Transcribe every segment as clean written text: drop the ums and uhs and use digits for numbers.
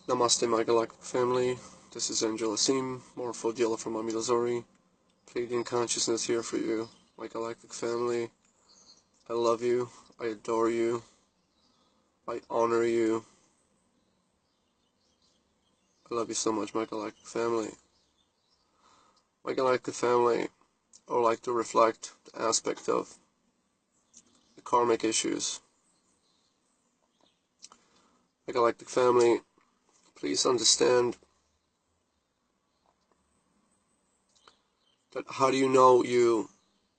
Namaste, my galactic family. This is Angela Sim, Mohrephoh dealer from Amilazori. Pleiadian consciousness here for you, my galactic family. I love you. I adore you. I honor you. I love you so much, my galactic family. My galactic family, I would like to reflect the aspect of the karmic issues. My galactic family, please understand that how do you know you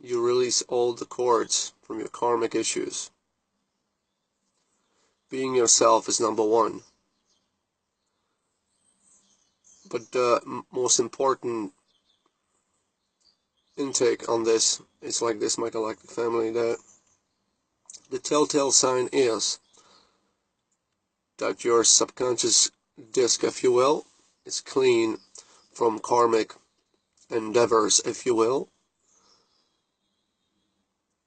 release all the cords from your karmic issues? Being yourself is number one. But the most important intake on this is like this, my galactic family, that the telltale sign is that your subconscious disc, if you will, is clean from karmic endeavors, if you will.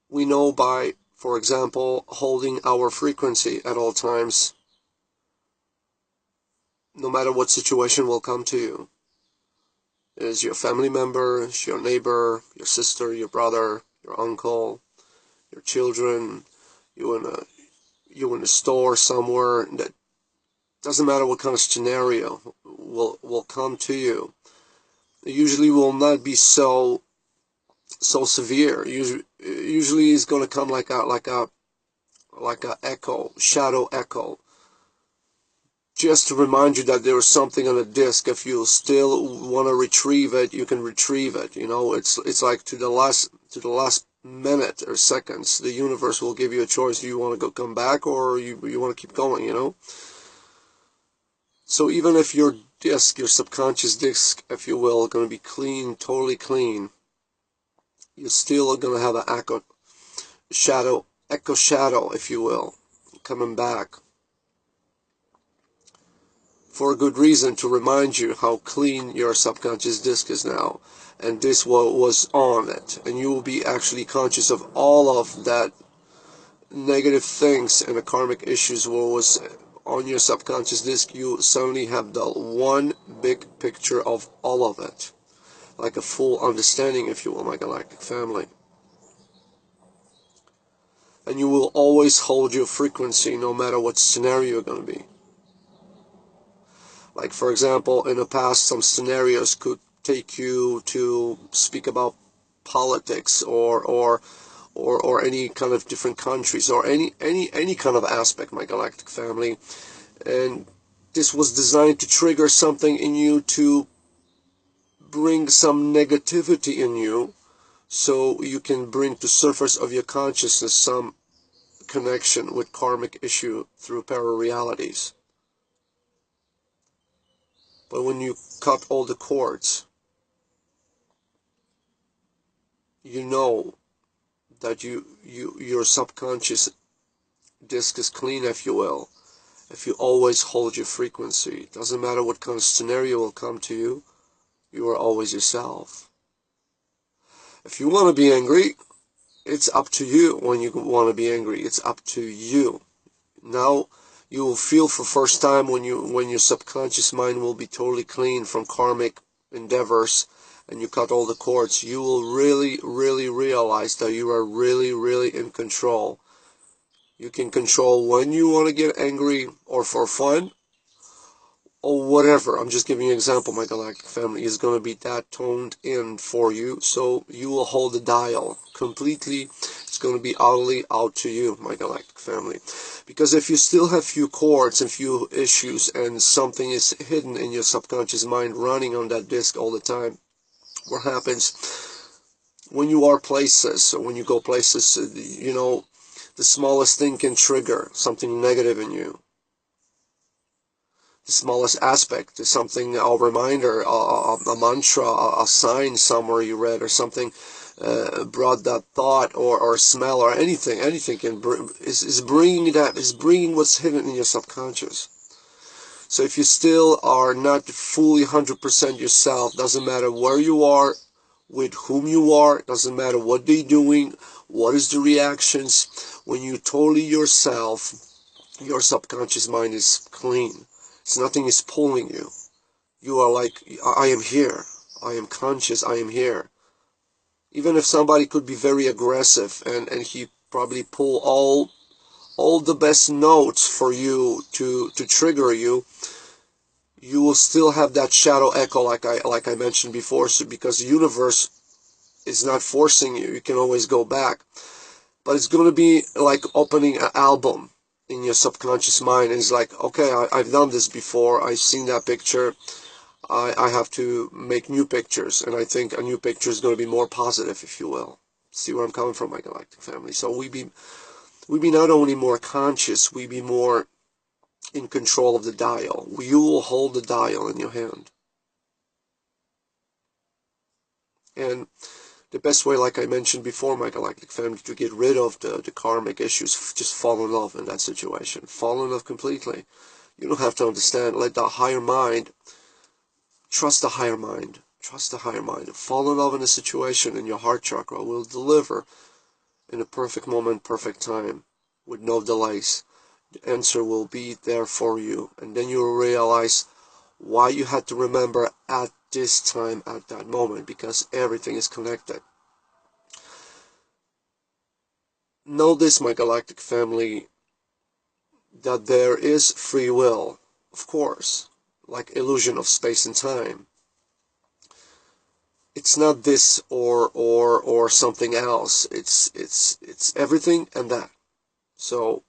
We know by, for example, holding our frequency at all times, no matter what situation will come to you. It is your family member, it's your neighbor, your sister, your brother, your uncle, your children, you in a store somewhere. That doesn't matter what kind of scenario will come to you. It usually will not be so severe. Usually it's going to come like a echo, shadow echo, just to remind you that there is something on the disc. If you still want to retrieve it, you can retrieve it. You know, it's like to the last minute or seconds, the universe will give you a choice. Do you want to come back, or you want to keep going, you know? So even if your disc, your subconscious disc, if you will, going to be clean, totally clean, you're still going to have an echo shadow, if you will, coming back. For a good reason, to remind you how clean your subconscious disc is now, and this was on it, and you will be actually conscious of all of that negative things and the karmic issues what was on your subconscious disc. You suddenly have the one big picture of all of it, like a full understanding, if you will, my galactic family. And you will always hold your frequency no matter what scenario you're going to be. Like, for example, in the past, some scenarios could take you to speak about politics or any kind of different countries, or any kind of aspect, my galactic family. And this was designed to trigger something in you, to bring some negativity in you, so you can bring to surface of your consciousness some connection with karmic issue through para-realities. But when you cut all the cords, you know that your subconscious disc is clean, if you will, if you always hold your frequency. It doesn't matter what kind of scenario will come to you, you are always yourself. If you want to be angry, it's up to you. When you want to be angry, it's up to you. Now you will feel for first time when your subconscious mind will be totally clean from karmic endeavors, and you cut all the cords, you will really realize that you are really in control. You can control when you want to get angry, or for fun, or whatever. I'm just giving you an example. My galactic family is going to be that toned in for you, so you will hold the dial completely. It's going to be utterly out to you, my galactic family. Because if you still have few cords and few issues, and something is hidden in your subconscious mind running on that disc all the time, what happens when you are places, or when you go places, you know, the smallest thing can trigger something negative in you. The smallest aspect is something, a reminder, a mantra, a sign somewhere you read, or something brought that thought, or smell, or anything can is bringing what's hidden in your subconscious. So if you still are not fully 100% yourself, doesn't matter where you are, with whom you are, doesn't matter what they're doing, what is the reactions. When you totally yourself, your subconscious mind is clean. It's nothing is pulling you. You are like, I am here. I am conscious. I am here. Even if somebody could be very aggressive and he probably pull all the best notes for you to trigger you, you will still have that shadow echo like I mentioned before. So because the universe is not forcing you, you can always go back. But it's going to be like opening an album in your subconscious mind. And it's like, okay, I've done this before. I've seen that picture. I have to make new pictures. And I think a new picture is going to be more positive, if you will. See where I'm coming from, my galactic family. So we be not only more conscious, we be more in control of the dial. You will hold the dial in your hand. And the best way, like I mentioned before, my galactic family, to get rid of the karmic issues, just fall in love in that situation. Fall in love completely. You don't have to understand. Let the higher mind, trust the higher mind. Trust the higher mind. Fall in love in a situation, and your heart chakra will deliver in a perfect moment, perfect time, with no delays. The answer will be there for you. And then you will realize why you had to remember at this time, at that moment, because everything is connected. Know this, my galactic family, that there is free will, of course, like illusion of space and time. It's not this or something else. It's everything and that. So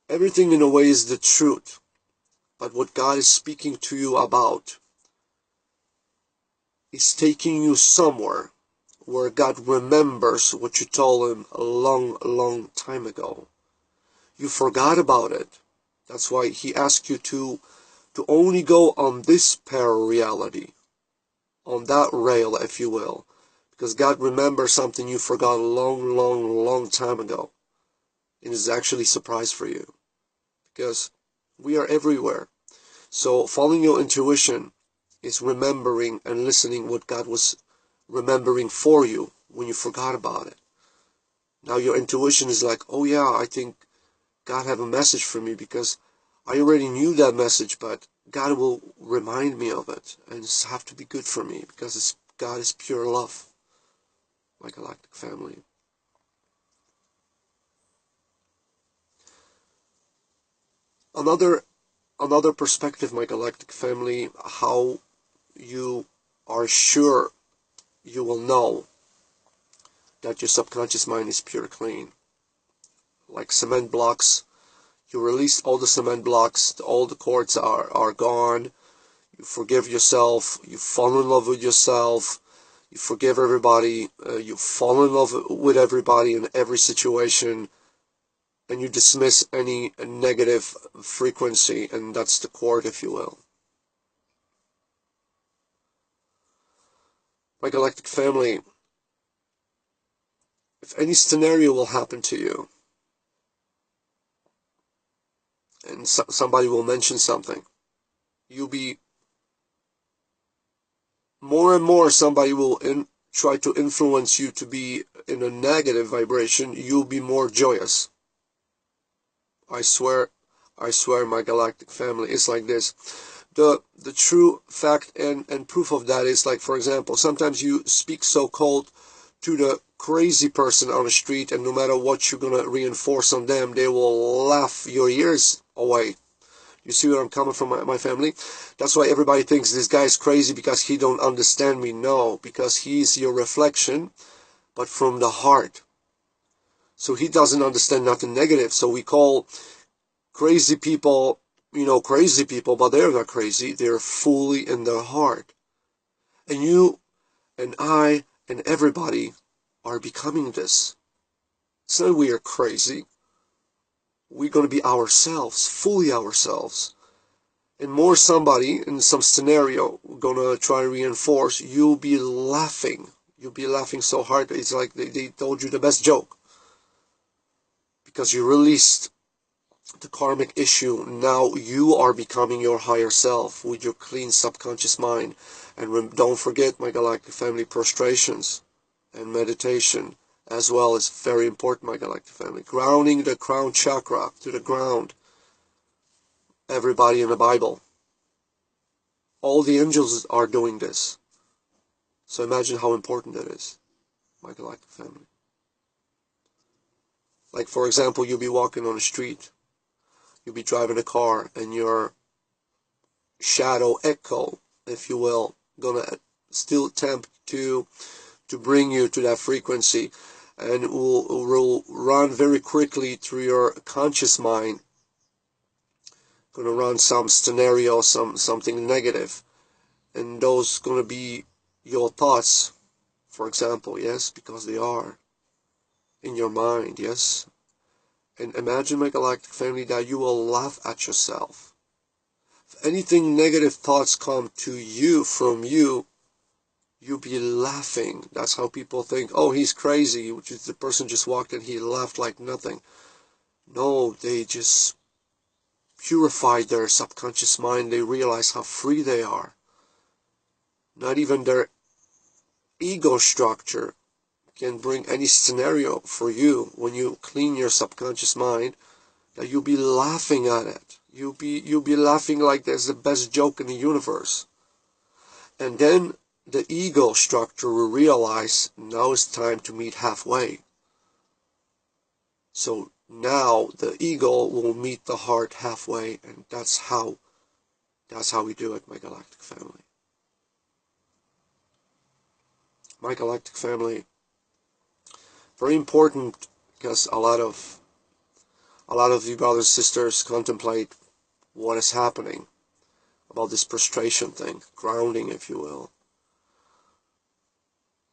everything in a way is the truth. But what God is speaking to you about is taking you somewhere where God remembers what you told him a long, long time ago. You forgot about it. That's why he asked you to only go on this parallel reality, on that rail, if you will. Because God remembers something you forgot a long, long, long time ago. And it's actually a surprise for you. Because we are everywhere. So following your intuition is remembering and listening what God was remembering for you when you forgot about it. Now your intuition is like, oh yeah, I think God have a message for me, because I already knew that message, but God will remind me of it, and it's have to be good for me, because God is pure love, my galactic family. Another perspective, my galactic family, how you are sure you will know that your subconscious mind is pure clean. Like cement blocks, you release all the cement blocks, all the cords are gone, you forgive yourself, you fall in love with yourself, you forgive everybody, you fall in love with everybody in every situation, and you dismiss any negative frequency, and that's the cord, if you will. My galactic family, if any scenario will happen to you, and somebody will mention something, you'll be more and more, somebody will try to influence you to be in a negative vibration, you'll be more joyous. I swear, my galactic family, it's like this. The true fact and proof of that is, like, for example, sometimes you speak so cold to the crazy person on the street, and no matter what you're gonna reinforce on them, they will laugh your ears away. You see where I'm coming from, my family? That's why everybody thinks this guy is crazy because he don't understand me. No, because he's your reflection, but from the heart. So he doesn't understand nothing negative. So we call crazy people, crazy people, but they're not crazy. They're fully in their heart. And you and I and everybody are becoming this. It's not we are crazy. We're going to be ourselves, fully ourselves. And more somebody in some scenario gonna try to reinforce, you'll be laughing. You'll be laughing so hard, it's like they told you the best joke. Because you released the karmic issue, now you are becoming your higher self with your clean subconscious mind. And don't forget, my galactic family, prostrations and meditation as well is very important, my galactic family. Grounding the crown chakra to the ground. Everybody in the Bible, All the angels are doing this. So imagine how important that is, my galactic family. Like, for example, you'll be walking on the street, you'll be driving a car, and your shadow echo, if you will, gonna still attempt to bring you to that frequency, and will run very quickly through your conscious mind, gonna run some scenario, something negative, and those gonna be your thoughts, for example, yes, because they are in your mind, yes. And imagine, my galactic family, that you will laugh at yourself. If anything negative thoughts come to you from you, you'll be laughing. That's how people think, oh, he's crazy, which is the person just walked in, he laughed like nothing. No, they just purified their subconscious mind. They realize how free they are. Not even their ego structure can bring any scenario for you when you clean your subconscious mind, that you'll be laughing at it. You'll be laughing like there's the best joke in the universe. And then the ego structure will realize now it's time to meet halfway. So now the ego will meet the heart halfway, and that's how we do it, my galactic family. My galactic family, very important, because a lot of you brothers and sisters contemplate what is happening about this prostration thing, grounding, if you will.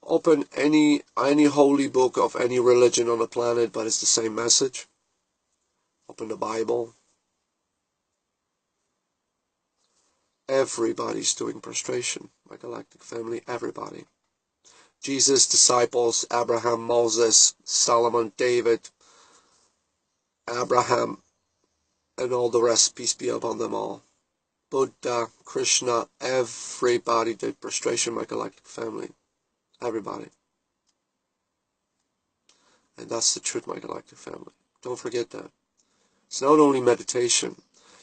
Open any holy book of any religion on the planet, but it's the same message. Open the Bible. Everybody's doing prostration, my galactic family, everybody. Jesus, disciples, Abraham, Moses, Solomon, David, Abraham, and all the rest, peace be upon them all. Buddha, Krishna, everybody did prostration, my galactic family. Everybody. And that's the truth, my galactic family. Don't forget that. It's not only meditation.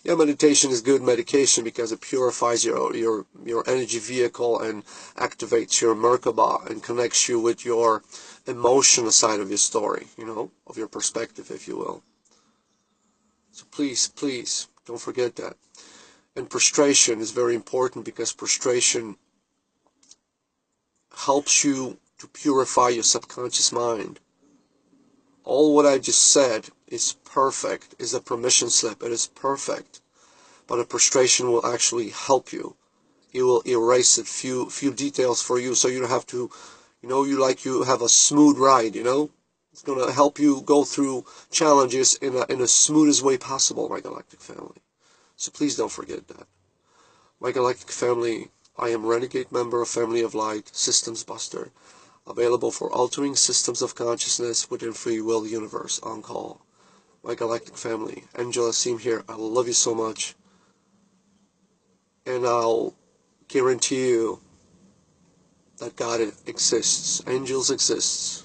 Yeah, meditation is good medication because it purifies your energy vehicle and activates your Merkaba and connects you with your emotional side of your story, of your perspective, if you will. So please, please, don't forget that. And prostration is very important because prostration helps you to purify your subconscious mind. All what I just said is perfect, is a permission slip. It is perfect. But a prostration will actually help you. It will erase a few details for you, so you don't have to, you have a smooth ride, It's going to help you go through challenges in the smoothest way possible, my galactic family. So please don't forget that. My galactic family, I am Renegade member of Family of Light, Systems Buster, available for altering systems of consciousness within Free Will Universe, on call. My galactic family, Angela Seem here, I love you so much. And I'll guarantee you that God exists. Angels exists.